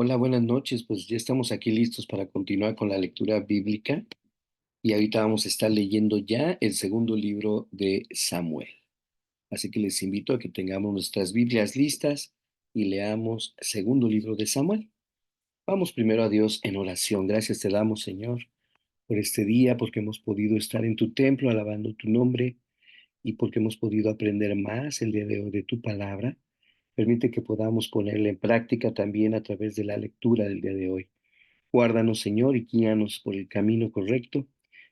Hola, buenas noches. Pues ya estamos aquí listos para continuar con la lectura bíblica y ahorita vamos a estar leyendo ya el segundo libro de Samuel. Así que les invito a que tengamos nuestras Biblias listas y leamos el segundo libro de Samuel. Vamos primero a Dios en oración. Gracias te damos, Señor, por este día, porque hemos podido estar en tu templo alabando tu nombre y porque hemos podido aprender más el día de hoy de tu palabra. Permite que podamos ponerla en práctica también a través de la lectura del día de hoy. Guárdanos, Señor, y guíanos por el camino correcto.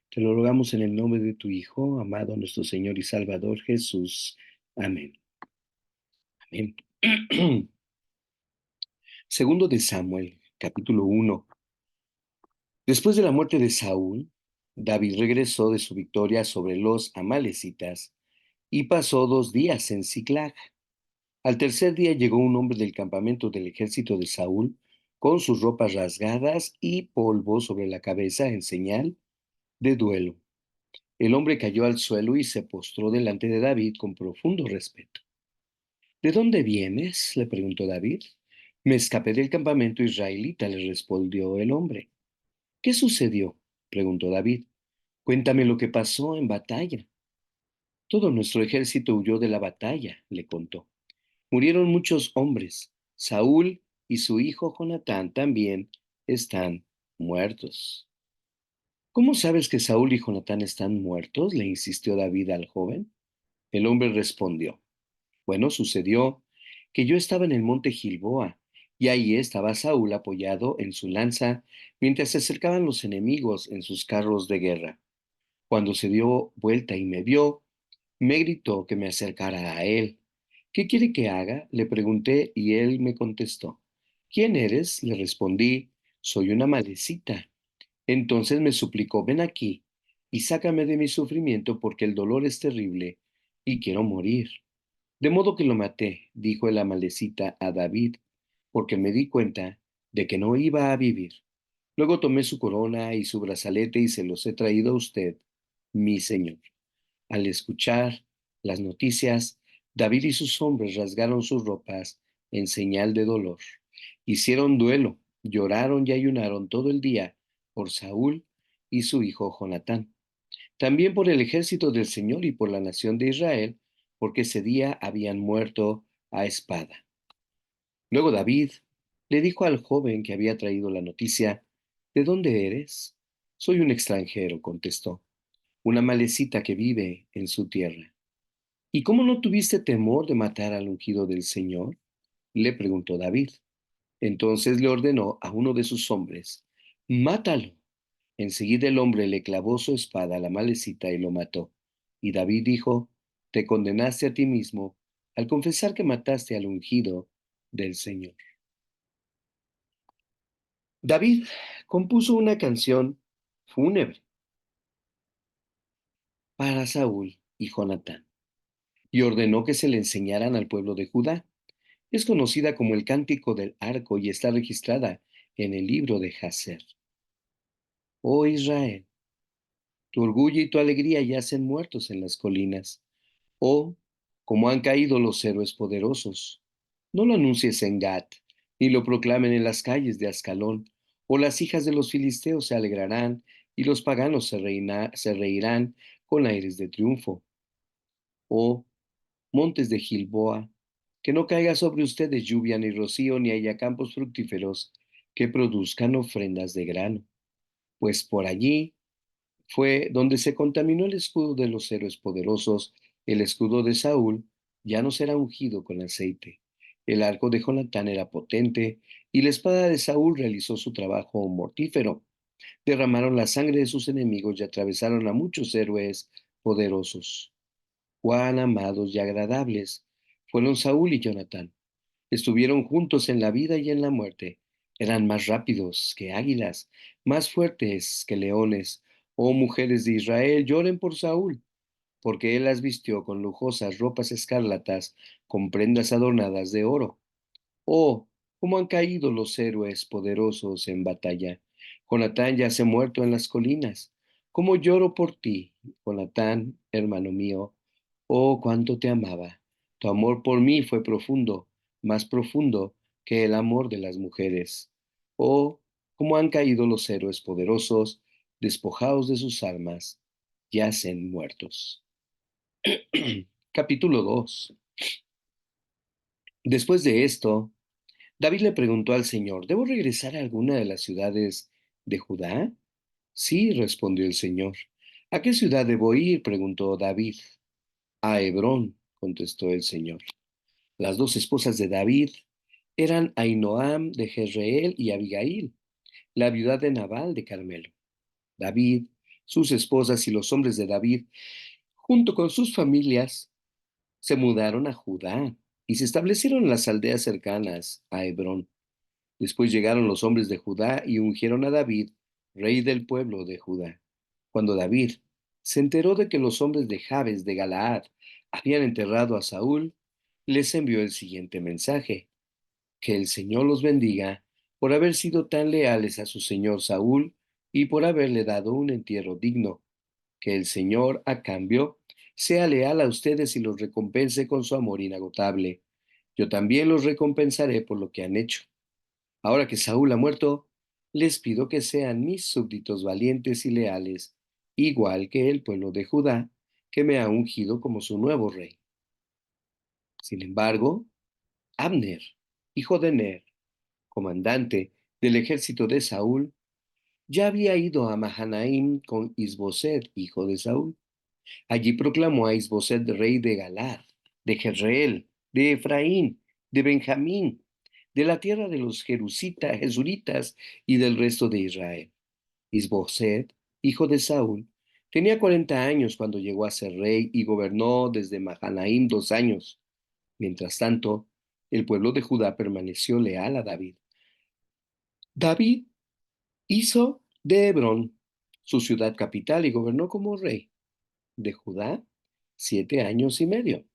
Te lo rogamos en el nombre de tu Hijo, amado nuestro Señor y Salvador Jesús. Amén. Amén. Segundo de Samuel, capítulo 1. Después de la muerte de Saúl, David regresó de su victoria sobre los amalecitas y pasó 2 días en Siclag. Al tercer día llegó un hombre del campamento del ejército de Saúl con sus ropas rasgadas y polvo sobre la cabeza en señal de duelo. El hombre cayó al suelo y se postró delante de David con profundo respeto. ¿De dónde vienes?, le preguntó David. Me escapé del campamento israelita, le respondió el hombre. ¿Qué sucedió?, preguntó David. Cuéntame lo que pasó en batalla. Todo nuestro ejército huyó de la batalla, le contó. Murieron muchos hombres. Saúl y su hijo Jonatán también están muertos. ¿Cómo sabes que Saúl y Jonatán están muertos?, le insistió David al joven. El hombre respondió, bueno, sucedió que yo estaba en el monte Gilboa, y ahí estaba Saúl apoyado en su lanza, mientras se acercaban los enemigos en sus carros de guerra. Cuando se dio vuelta y me vio, me gritó que me acercara a él. ¿Qué quiere que haga?, le pregunté, y él me contestó. ¿Quién eres?, le respondí. Soy una malecita. Entonces me suplicó, ven aquí y sácame de mi sufrimiento porque el dolor es terrible y quiero morir. De modo que lo maté, dijo el amalecita a David, porque me di cuenta de que no iba a vivir. Luego tomé su corona y su brazalete y se los he traído a usted, mi señor. Al escuchar las noticias, David y sus hombres rasgaron sus ropas en señal de dolor. Hicieron duelo, lloraron y ayunaron todo el día por Saúl y su hijo Jonatán. También por el ejército del Señor y por la nación de Israel, porque ese día habían muerto a espada. Luego David le dijo al joven que había traído la noticia, ¿de dónde eres? Soy un extranjero, contestó, una malecita que vive en su tierra. ¿Y cómo no tuviste temor de matar al ungido del Señor?, le preguntó David. Entonces le ordenó a uno de sus hombres, mátalo. Enseguida el hombre le clavó su espada a la malecita y lo mató. Y David dijo, te condenaste a ti mismo al confesar que mataste al ungido del Señor. David compuso una canción fúnebre para Saúl y Jonatán y ordenó que se le enseñaran al pueblo de Judá. Es conocida como el Cántico del Arco y está registrada en el libro de Jacer. Oh Israel, tu orgullo y tu alegría yacen muertos en las colinas. Oh, como han caído los héroes poderosos. No lo anuncies en Gat, ni lo proclamen en las calles de Ascalón, o las hijas de los filisteos se alegrarán, y los paganos se reirán con aires de triunfo. Oh, montes de Gilboa, que no caiga sobre ustedes lluvia ni rocío, ni haya campos fructíferos que produzcan ofrendas de grano, pues por allí fue donde se contaminó el escudo de los héroes poderosos. El escudo de Saúl ya no será ungido con aceite. El arco de Jonatán era potente y la espada de Saúl realizó su trabajo mortífero. Derramaron la sangre de sus enemigos y atravesaron a muchos héroes poderosos. Cuán amados y agradables fueron Saúl y Jonatán. Estuvieron juntos en la vida y en la muerte. Eran más rápidos que águilas, más fuertes que leones. Oh mujeres de Israel, lloren por Saúl, porque él las vistió con lujosas ropas escarlatas, con prendas adornadas de oro. Oh, cómo han caído los héroes poderosos en batalla. Jonatán yace muerto en las colinas. Cómo lloro por ti, Jonatán, hermano mío. Oh, cuánto te amaba. Tu amor por mí fue profundo, más profundo que el amor de las mujeres. o como han caído los héroes poderosos, despojados de sus armas, yacen muertos. Capítulo 2. Después de esto, David le preguntó al Señor, ¿debo regresar a alguna de las ciudades de Judá? Sí, respondió el Señor. ¿A qué ciudad debo ir? Preguntó David. A Hebrón, contestó el Señor. Las dos esposas de David eran Ahinoam de Jezreel y Abigail, la viuda de Nabal de Carmelo. David, sus esposas y los hombres de David, junto con sus familias, se mudaron a Judá y se establecieron en las aldeas cercanas a Hebrón. Después llegaron los hombres de Judá y ungieron a David, rey del pueblo de Judá. Cuando David se enteró de que los hombres de Jabes de Galaad habían enterrado a Saúl, les envió el siguiente mensaje: que el Señor los bendiga por haber sido tan leales a su señor Saúl y por haberle dado un entierro digno. Que el Señor, a cambio, sea leal a ustedes y los recompense con su amor inagotable. Yo también los recompensaré por lo que han hecho. Ahora que Saúl ha muerto, les pido que sean mis súbditos valientes y leales, igual que el pueblo de Judá, que me ha ungido como su nuevo rey. Sin embargo, Abner, hijo de Ner, comandante del ejército de Saúl, ya había ido a Mahanaim con Isboset, hijo de Saúl. Allí proclamó a Isboset rey de Galad, de Jezreel, de Efraín, de Benjamín, de la tierra de los Jesuritas y del resto de Israel. Isboset, hijo de Saúl, tenía 40 años cuando llegó a ser rey y gobernó desde Mahanaim 2 años. Mientras tanto, el pueblo de Judá permaneció leal a David. David hizo de Hebrón su ciudad capital y gobernó como rey de Judá 7 años y medio.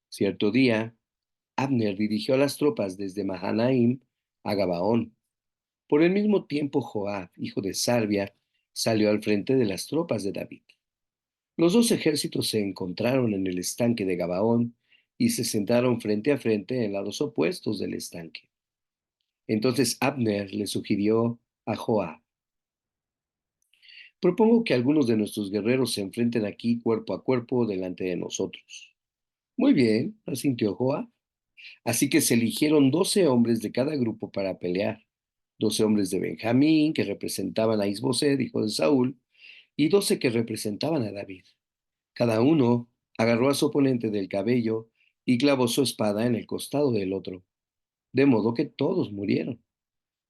Cierto día, Abner dirigió a las tropas desde Mahanaim a Gabaón. Por el mismo tiempo, Joab, hijo de Sarvia, salió al frente de las tropas de David. Los dos ejércitos se encontraron en el estanque de Gabaón y se sentaron frente a frente en lados opuestos del estanque. Entonces Abner le sugirió a Joab: propongo que algunos de nuestros guerreros se enfrenten aquí cuerpo a cuerpo delante de nosotros. Muy bien, asintió Joab. Así que se eligieron 12 hombres de cada grupo para pelear. 12 hombres de Benjamín, que representaban a Isboset, hijo de Saúl, y 12 que representaban a David. Cada uno agarró a su oponente del cabello y clavó su espada en el costado del otro, de modo que todos murieron.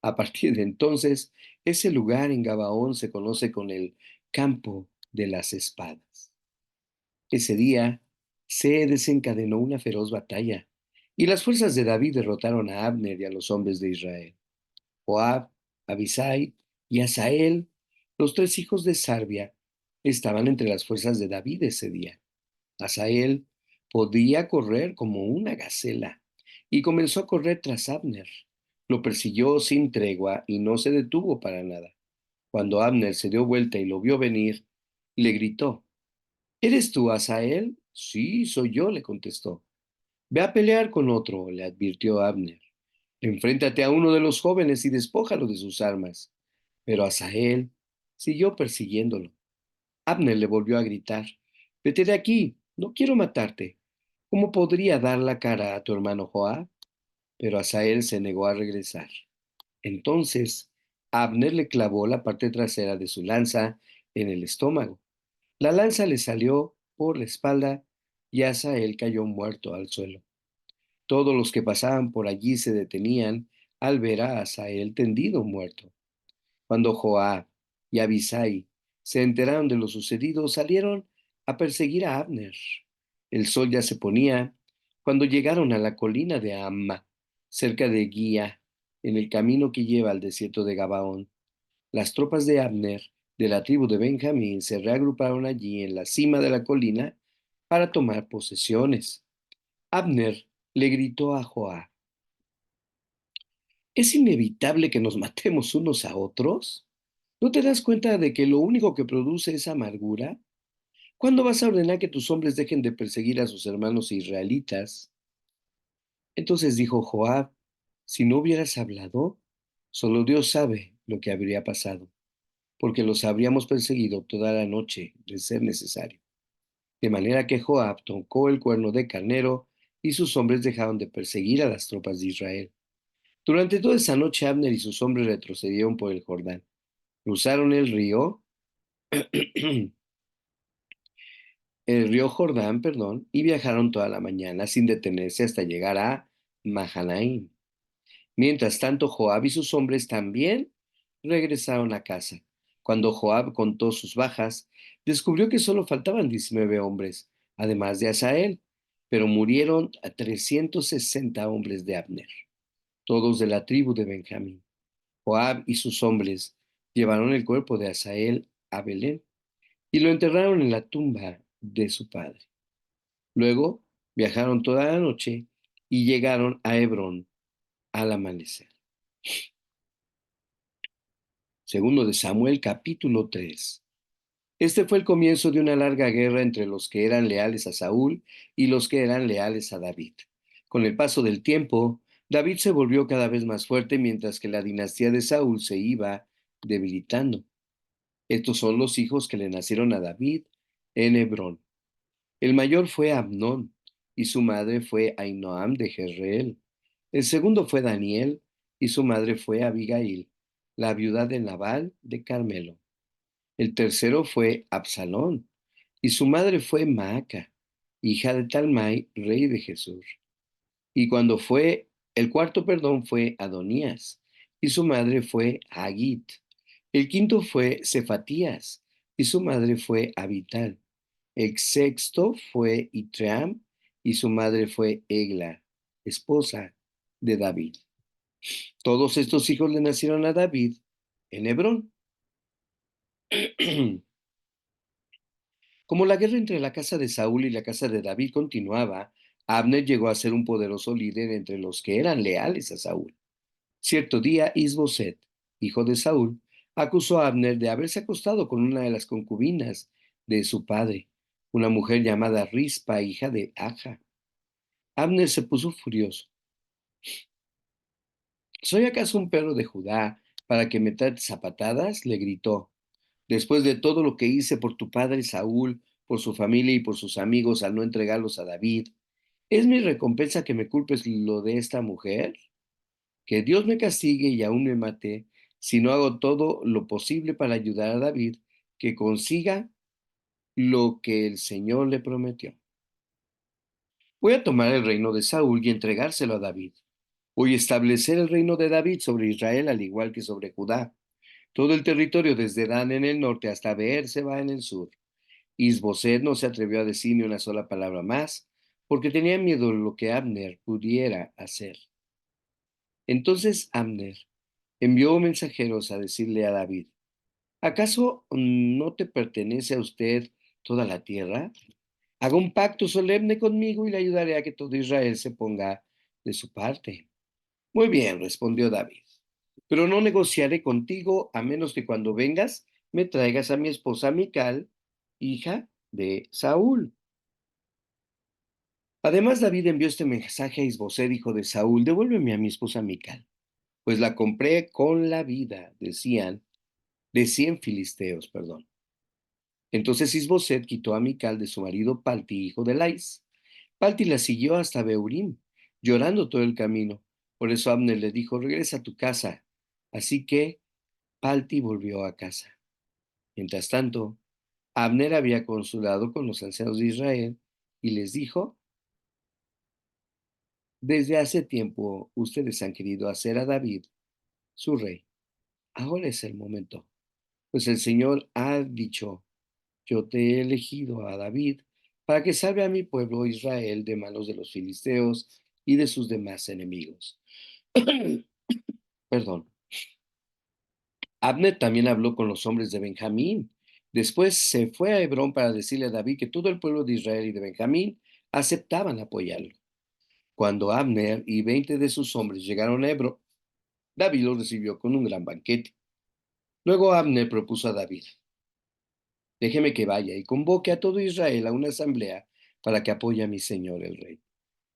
A partir de entonces, ese lugar en Gabaón se conoce con el campo de las espadas. Ese día se desencadenó una feroz batalla, y las fuerzas de David derrotaron a Abner y a los hombres de Israel. Joab, Abisai y Asael, los tres hijos de Sarvia, estaban entre las fuerzas de David ese día. Asael podía correr como una gacela y comenzó a correr tras Abner. Lo persiguió sin tregua y no se detuvo para nada. Cuando Abner se dio vuelta y lo vio venir, le gritó: ¿Eres tú, Asael? Sí, soy yo, le contestó. Ve a pelear con otro, le advirtió Abner. Enfréntate a uno de los jóvenes y despójalo de sus armas. Pero Asael siguió persiguiéndolo. Abner le volvió a gritar: Vete de aquí, no quiero matarte. ¿Cómo podría dar la cara a tu hermano Joab? Pero Asael se negó a regresar. Entonces Abner le clavó la parte trasera de su lanza en el estómago. La lanza le salió por la espalda y Asael cayó muerto al suelo. Todos los que pasaban por allí se detenían al ver a Asael tendido muerto. Cuando Joab y Abisai se enteraron de lo sucedido, salieron a perseguir a Abner. El sol ya se ponía cuando llegaron a la colina de Amma, cerca de Guía, en el camino que lleva al desierto de Gabaón. Las tropas de Abner, de la tribu de Benjamín, se reagruparon allí en la cima de la colina para tomar posesiones. Abner le gritó a Joab: ¿Es inevitable que nos matemos unos a otros? ¿No te das cuenta de que lo único que produce es amargura? ¿Cuándo vas a ordenar que tus hombres dejen de perseguir a sus hermanos israelitas? Entonces dijo Joab: si no hubieras hablado, Solo Dios sabe lo que habría pasado, porque los habríamos perseguido toda la noche de ser necesario. De manera que Joab tocó el cuerno de carnero y sus hombres dejaron de perseguir a las tropas de Israel. Durante toda esa noche Abner y sus hombres retrocedieron por el Jordán, cruzaron el río Jordán, perdón, y viajaron toda la mañana sin detenerse hasta llegar a Mahanaim. Mientras tanto, Joab y sus hombres también regresaron a casa. Cuando Joab contó sus bajas, descubrió que solo faltaban 19 hombres, además de Asael, pero murieron a 360 hombres de Abner, todos de la tribu de Benjamín. Joab y sus hombres llevaron el cuerpo de Asael a Belén y lo enterraron en la tumba de su padre. Luego viajaron toda la noche y llegaron a Hebrón al amanecer. Segundo de Samuel, capítulo 3. Este fue el comienzo de una larga guerra entre los que eran leales a Saúl y los que eran leales a David. Con el paso del tiempo, David se volvió cada vez más fuerte mientras que la dinastía de Saúl se iba debilitando. Estos son los hijos que le nacieron a David en Hebrón. El mayor fue Amnón y su madre fue Ahinoam de Jezreel. El segundo fue Daniel y su madre fue Abigail, la viuda de Nabal de Carmelo. El tercero fue Absalón y su madre fue Maaca, hija de Talmai, rey de Jesús. Y cuando fue, el cuarto, perdón, fue Adonías y su madre fue Hagit. El quinto fue Cefatías y su madre fue Abital. El sexto fue Itream y su madre fue Egla, esposa de David. Todos estos hijos le nacieron a David en Hebrón. Como la guerra entre la casa de Saúl y la casa de David continuaba, Abner llegó a ser un poderoso líder entre los que eran leales a Saúl. Cierto día, Isboset, hijo de Saúl, acusó a Abner de haberse acostado con una de las concubinas de su padre, una mujer llamada Rispa, hija de Aja. Abner se puso furioso. ¿Soy acaso un perro de Judá para que me trates a patadas? Le gritó. Después de todo lo que hice por tu padre Saúl, por su familia y por sus amigos al no entregarlos a David, ¿es mi recompensa que me culpes lo de esta mujer? Que Dios me castigue y aún me mate si no hago todo lo posible para ayudar a David que consiga lo que el Señor le prometió. Voy a tomar el reino de Saúl y entregárselo a David. Voy a establecer el reino de David sobre Israel al igual que sobre Judá. Todo el territorio desde Dan en el norte hasta Beer-seba en el sur. Isboset no se atrevió a decir ni una sola palabra más, porque tenía miedo de lo que Abner pudiera hacer. Entonces Abner envió mensajeros a decirle a David, ¿acaso no te pertenece a usted toda la tierra? Haga un pacto solemne conmigo y le ayudaré a que todo Israel se ponga de su parte. Muy bien, respondió David, pero no negociaré contigo a menos que cuando vengas me traigas a mi esposa Mical, hija de Saúl. Además, David envió este mensaje a Isboset, hijo de Saúl, devuélveme a mi esposa Mical, pues la compré con la vida, de 100 filisteos, perdón. Entonces Isboset quitó a Mical de su marido Palti, hijo de Lais. Palti la siguió hasta Beurim, llorando todo el camino. Por eso Abner le dijo, regresa a tu casa. Así que Palti volvió a casa. Mientras tanto, Abner había consulado con los ancianos de Israel y les dijo, desde hace tiempo ustedes han querido hacer a David su rey. Ahora es el momento, pues el Señor ha dicho, yo te he elegido a David para que salve a mi pueblo Israel de manos de los filisteos y de sus demás enemigos. Perdón. Abner también habló con los hombres de Benjamín. Después se fue a Hebrón para decirle a David que todo el pueblo de Israel y de Benjamín aceptaban apoyarlo. Cuando Abner y 20 de sus hombres llegaron a Hebrón, David los recibió con un gran banquete. Luego Abner propuso a David, déjeme que vaya y convoque a todo Israel a una asamblea para que apoye a mi señor el rey.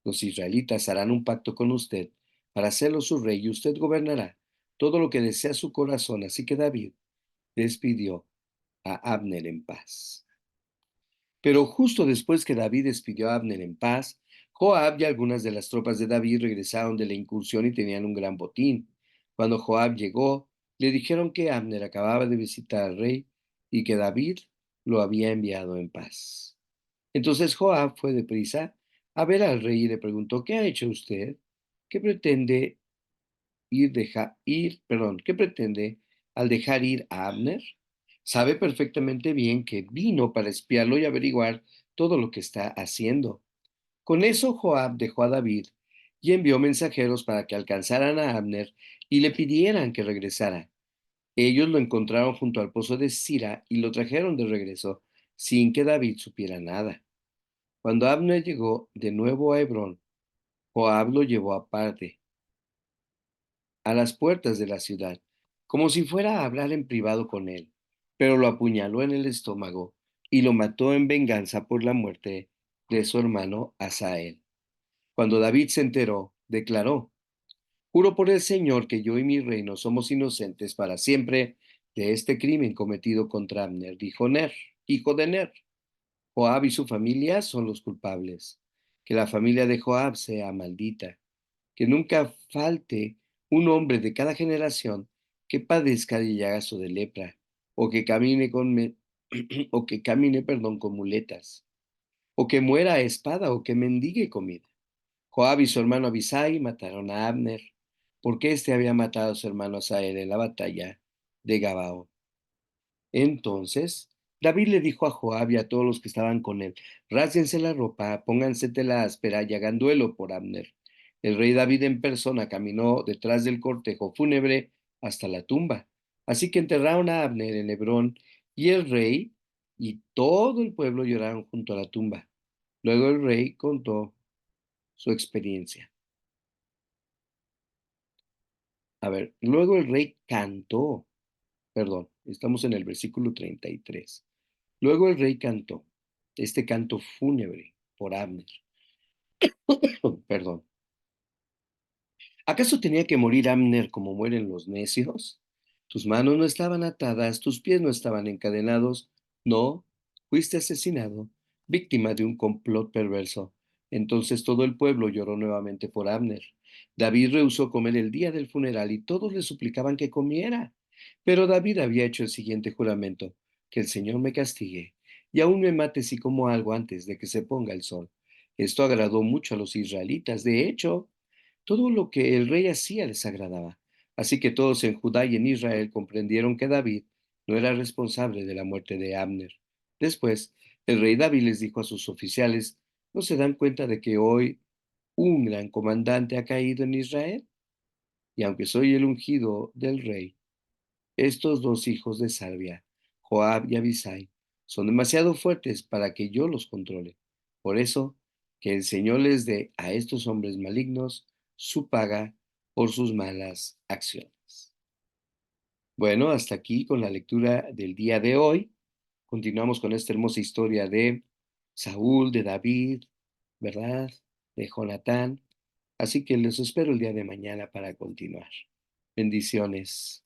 Los israelitas harán un pacto con usted para hacerlo su rey y usted gobernará todo lo que desea su corazón. Así que David despidió a Abner en paz. Pero justo después que David despidió a Abner en paz, Joab y algunas de las tropas de David regresaron de la incursión y tenían un gran botín. Cuando Joab llegó, le dijeron que Abner acababa de visitar al rey y que David lo había enviado en paz. Entonces Joab fue deprisa a ver al rey y le preguntó: ¿qué ha hecho usted? ¿Qué pretende ¿qué pretende al dejar ir a Abner? Sabe perfectamente bien que vino para espiarlo y averiguar todo lo que está haciendo. Con eso Joab dejó a David y envió mensajeros para que alcanzaran a Abner y le pidieran que regresara. Ellos lo encontraron junto al pozo de Sira y lo trajeron de regreso sin que David supiera nada. Cuando Abner llegó de nuevo a Hebrón, Joab lo llevó aparte a las puertas de la ciudad, como si fuera a hablar en privado con él, pero lo apuñaló en el estómago y lo mató en venganza por la muerte de su hermano Asael. Cuando David se enteró, declaró: juro por el Señor que yo y mi reino somos inocentes para siempre de este crimen cometido contra Abner, dijo Ner, hijo de Ner. Joab y su familia son los culpables. Que la familia de Joab sea maldita. Que nunca falte un hombre de cada generación que padezca de llagas o de lepra, o que camine o que camine, perdón, con muletas, o que muera a espada, o que mendigue comida. Joab y su hermano Abisai mataron a Abner, porque éste había matado a su hermano Asael en la batalla de Gabaón. Entonces David le dijo a Joab y a todos los que estaban con él: rásguense la ropa, pónganse tela áspera y hagan duelo por Abner. El rey David en persona caminó detrás del cortejo fúnebre hasta la tumba. Así que enterraron a Abner en Hebrón, y el rey y todo el pueblo lloraron junto a la tumba. Luego el rey contó su experiencia. Luego el rey cantó, perdón, estamos en el versículo 33. Luego el rey cantó este canto fúnebre por Abner. Perdón. ¿Acaso tenía que morir Abner como mueren los necios? Tus manos no estaban atadas, tus pies no estaban encadenados. No, fuiste asesinado, víctima de un complot perverso. Entonces todo el pueblo lloró nuevamente por Abner. David rehusó comer el día del funeral y todos le suplicaban que comiera. Pero David había hecho el siguiente juramento: que el Señor me castigue y aún me mate si como algo antes de que se ponga el sol. Esto agradó mucho a los israelitas. De hecho, todo lo que el rey hacía les agradaba. Así que todos en Judá y en Israel comprendieron que David no era responsable de la muerte de Abner. Después, el rey David les dijo a sus oficiales: ¿no se dan cuenta de que hoy un gran comandante ha caído en Israel? Y aunque soy el ungido del rey, estos dos hijos de Sarvia, Joab y Abisai, son demasiado fuertes para que yo los controle. Por eso, que el Señor les dé a estos hombres malignos su paga por sus malas acciones. Bueno, hasta aquí con la lectura del día de hoy. Continuamos con esta hermosa historia de Saúl, de David, ¿verdad? De Jonatán. Así que les espero el día de mañana para continuar. Bendiciones.